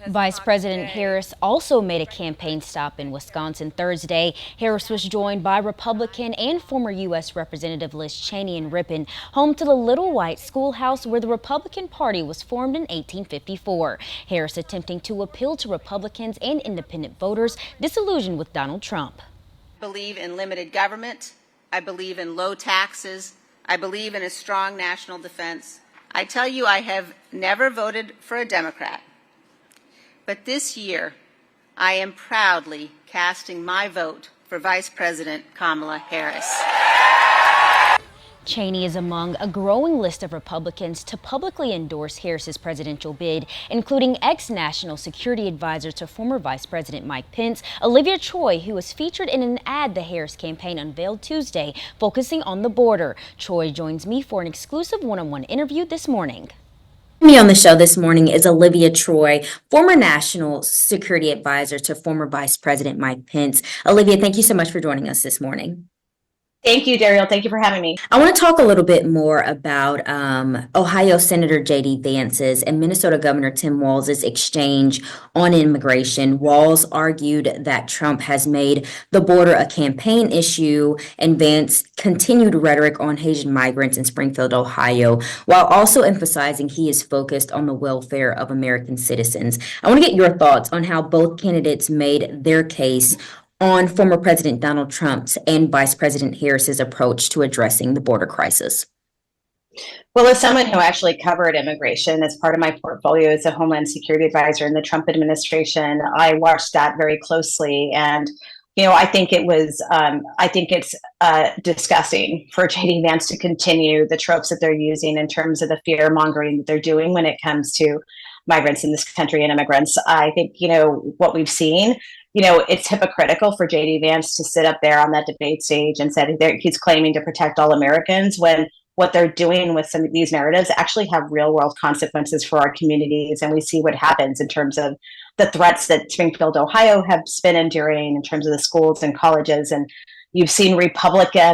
Vice President Harris also made a campaign stop in Wisconsin Thursday. Harris was joined by Republican and former U.S. Representative Liz Cheney in Ripon, home to the Little White Schoolhouse where the Republican Party was formed in 1854. Harris attempting to appeal to Republicans and independent voters disillusioned with Donald Trump. I believe in limited government. I believe in low taxes. I believe in a strong national defense. I tell you, I have never voted for a Democrat. But this year, I am proudly casting my vote for Vice President Kamala Harris. Cheney is among a growing list of Republicans to publicly endorse Harris's presidential bid, including ex-National Security Advisor to former Vice President Mike Pence, Olivia Troye, who was featured in an ad the Harris campaign unveiled Tuesday, focusing on the border. Troye joins me for an exclusive one-on-one interview this morning. Me on the show this morning is Olivia Troye, former National Security Advisor to former Vice President Mike Pence. Olivia, thank you so much for joining us this morning. Thank you, Daryl. Thank you for having me. I want to talk a little bit more about Ohio Senator J.D. Vance's and Minnesota Governor Tim Walz's exchange on immigration. Walz argued that Trump has made the border a campaign issue, and Vance continued rhetoric on Haitian migrants in Springfield, Ohio, while also emphasizing he is focused on the welfare of American citizens. I want to get your thoughts on how both candidates made their case on former President Donald Trump's and Vice President Harris's approach to addressing the border crisis. Well, as someone who actually covered immigration as part of my portfolio as a Homeland Security Advisor in the Trump administration, I watched that very closely. And, I think it's disgusting for J.D. Vance to continue the tropes that they're using in terms of the fear mongering that they're doing when it comes to migrants in this country and immigrants. I think, what we've seen, it's hypocritical for J.D. Vance to sit up there on that debate stage and say he's claiming to protect all Americans when what they're doing with some of these narratives actually have real world consequences for our communities. And we see what happens in terms of the threats that Springfield, Ohio have been enduring in terms of the schools and colleges. And you've seen Republicans